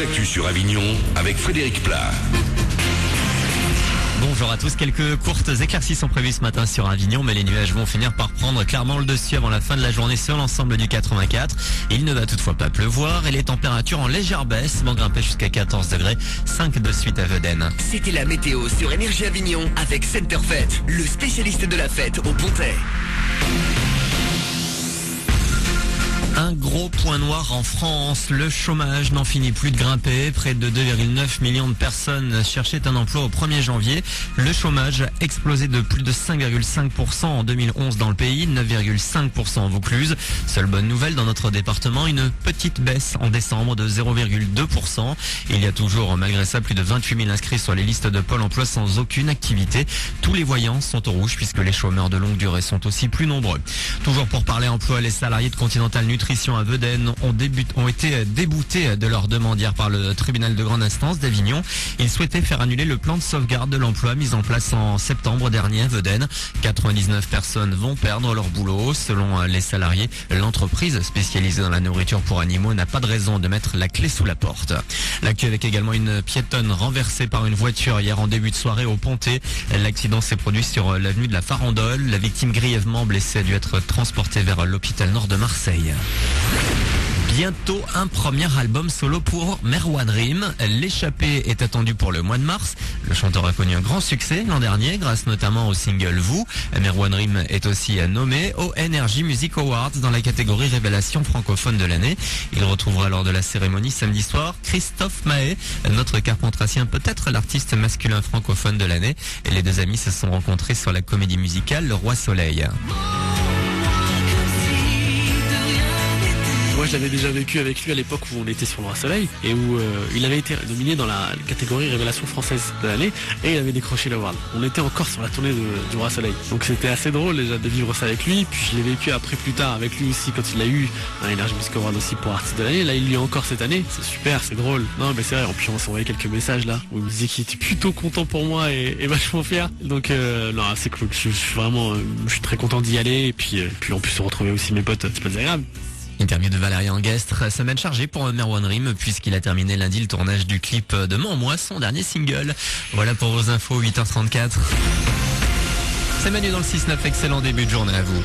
l'actu sur Avignon avec Frédéric Plat. Bonjour à tous, quelques courtes éclaircies sont prévues ce matin sur Avignon, mais les nuages vont finir par prendre clairement le dessus avant la fin de la journée sur l'ensemble du 84. Il ne va toutefois pas pleuvoir et les températures en légère baisse vont grimper jusqu'à 14 degrés, 5 de suite à Vedène. C'était la météo sur Énergie Avignon avec Centerfet, le spécialiste de la fête au Pontet. Un gros point noir en France, le chômage n'en finit plus de grimper. Près de 2,9 millions de personnes cherchaient un emploi au 1er janvier. Le chômage a explosé de plus de 5,5% en 2011 dans le pays, 9,5% en Vaucluse. Seule bonne nouvelle dans notre département, une petite baisse en décembre de 0,2%. Il y a toujours malgré ça plus de 28 000 inscrits sur les listes de Pôle emploi sans aucune activité. Tous les voyants sont au rouge puisque les chômeurs de longue durée sont aussi plus nombreux. Toujours pour parler emploi, les salariés de Continental Nutrition à Vedène ont été déboutés de leur demande hier par le tribunal de grande instance d'Avignon. Ils souhaitaient faire annuler le plan de sauvegarde de l'emploi mis en place en septembre dernier à Vedène. 99 personnes vont perdre leur boulot. Selon les salariés, l'entreprise spécialisée dans la nourriture pour animaux n'a pas de raison de mettre la clé sous la porte. L'actu avec également une piétonne renversée par une voiture hier en début de soirée au Pontet. L'accident s'est produit sur l'avenue de la Farandole. La victime grièvement blessée a dû être transportée vers l'hôpital nord de Marseille. Bientôt un premier album solo pour Merwan Rim. L'échappée est attendue pour le mois de mars. Le chanteur a connu un grand succès l'an dernier grâce notamment au single Vous. Merwan Rim est aussi nommé au Energy Music Awards dans la catégorie Révélation francophone de l'année. Il retrouvera lors de la cérémonie samedi soir Christophe Mahé, notre carpentracien, peut-être l'artiste masculin francophone de l'année. Et les deux amis se sont rencontrés sur la comédie musicale Le Roi Soleil. Moi, je l'avais déjà vécu avec lui à l'époque où on était sur le Roi Soleil et où il avait été nominé dans la catégorie Révélation française de l'année et il avait décroché l'award. On était encore sur la tournée du Roi Soleil. Donc c'était assez drôle déjà de vivre ça avec lui. Puis je l'ai vécu après plus tard avec lui aussi quand il a eu un Energy Music Award aussi pour artiste de l'année. Là, il l'a encore cette année. C'est super, c'est drôle. Non, mais c'est vrai. En plus, on s'est envoyé quelques messages là où il me disait qu'il était plutôt content pour moi et vachement fier. Donc non, c'est cool. Je suis très content d'y aller et puis en plus se retrouver aussi mes potes, c'est pas désagréable. Interview de Valérie Anguestre, semaine chargée pour Merwan Rim puisqu'il a terminé lundi le tournage du clip de Mens-moi, son dernier single. Voilà pour vos infos, 8h34. C'est Manu dans le 6-9, excellent début de journée à vous.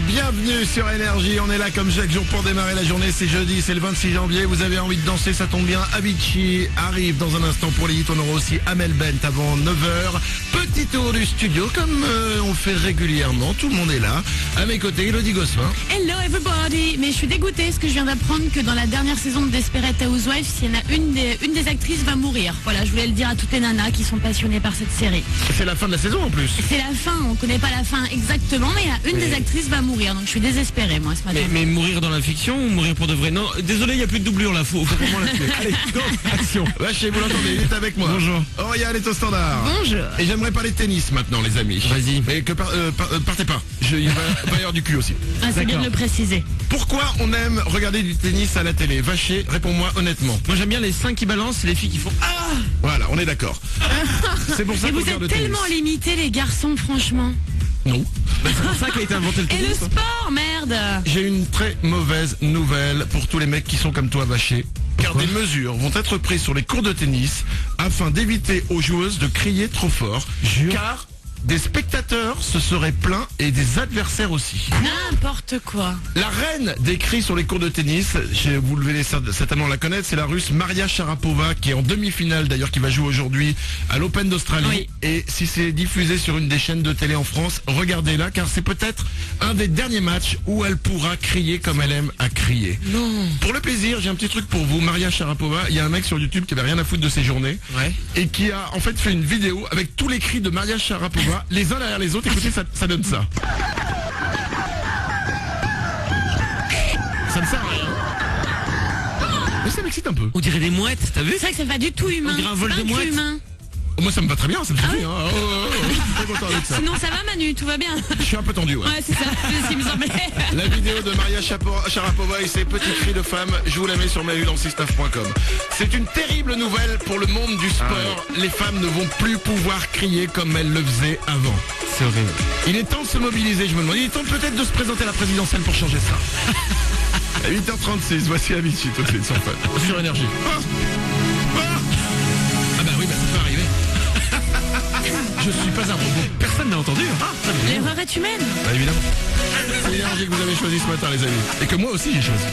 Bienvenue sur Énergie, on est là comme chaque jour pour démarrer la journée, c'est jeudi, c'est le 26 janvier, vous avez envie de danser, ça tombe bien, Avicii arrive dans un instant pour les hits, on aura aussi Amel Bent avant 9h, petit tour du studio comme on le fait régulièrement, tout le monde est là, à mes côtés Elodie Gosselin. Hello everybody, mais je suis dégoûtée parce que je viens d'apprendre que dans la dernière saison de Desperate Housewives, il y en a une des actrices va mourir. Voilà, je voulais le dire à toutes les nanas qui sont passionnées par cette série. C'est la fin de la saison en plus. C'est la fin, on connaît pas la fin exactement, mais il y a une des actrices va mourir, donc je suis désespérée moi ce matin. Mais mourir dans la fiction ou mourir pour de vrai? Non, désolé, il n'y a plus de doublure là, faut vraiment la tuer. Allez, go, action. Vacher, vous l'entendez, il est avec moi. Bonjour. Oriane est au standard. Bonjour. Et j'aimerais parler de tennis maintenant les amis. Vas-y. Mais que partez pas, il va y avoir du cul aussi. Ah, c'est bien de le préciser. Pourquoi on aime regarder du tennis à la télé? Vacher, réponds-moi honnêtement. Moi j'aime bien les seins qui balancent et les filles qui font ah. Voilà, on est d'accord. C'est pour ça Et qu'on vous regarde êtes le tennis. tellement limités les garçons, franchement. Non. C'est pour ça qu'a été inventé le Et tennis. le sport, merde. J'ai une très mauvaise nouvelle pour tous les mecs qui sont comme toi, Vacher. Car des mesures vont être prises sur les cours de tennis afin d'éviter aux joueuses de crier trop fort. Car des spectateurs se seraient plaints et des adversaires aussi. N'importe quoi. La reine des cris sur les cours de tennis, vous devez certainement la connaître, c'est la russe Maria Sharapova qui est en demi-finale d'ailleurs, qui va jouer aujourd'hui à l'Open d'Australie. Oui. Et si c'est diffusé sur une des chaînes de télé en France, regardez-la car c'est peut-être un des derniers matchs où elle pourra crier comme elle aime à crier. Non. Pour le plaisir, j'ai un petit truc pour vous, Maria Sharapova, il y a un mec sur YouTube qui avait rien à foutre de ses journées Ouais. et qui a en fait fait une vidéo avec tous les cris de Maria Sharapova les uns derrière les autres. Écoutez, ça donne ça. Ça ne sert à rien. Mais ça m'excite un peu. On dirait des mouettes, t'as vu? C'est vrai que c'est pas du tout humain. On dirait un vol C'est de pas mouette. humain. Moi ça me va très bien, ça me suffit. Hein. Je suis très content avec ça. Sinon ça va Manu, tout va bien. Je suis un peu tendu, ouais. Ouais, c'est ça, c'est ce qui me semblait. La vidéo de Maria Sharapova et ses petits cris de femme, je vous la mets sur mahu dans 69.com. C'est une terrible nouvelle pour le monde du sport. Les femmes ne vont plus pouvoir crier comme elles le faisaient avant. C'est horrible. Il est temps de se mobiliser, je me demande. Il est temps peut-être de se présenter à la présidentielle pour changer ça. À 8h36, voici Avicii tout de suite sur Fun. Sur Énergie. Ah bah oui, bah ça peut arriver. Je suis pas un robot. Personne n'a entendu. L'erreur est humaine. Bah évidemment. C'est l'énergie que vous avez choisi ce matin les amis. Et que moi aussi j'ai choisi.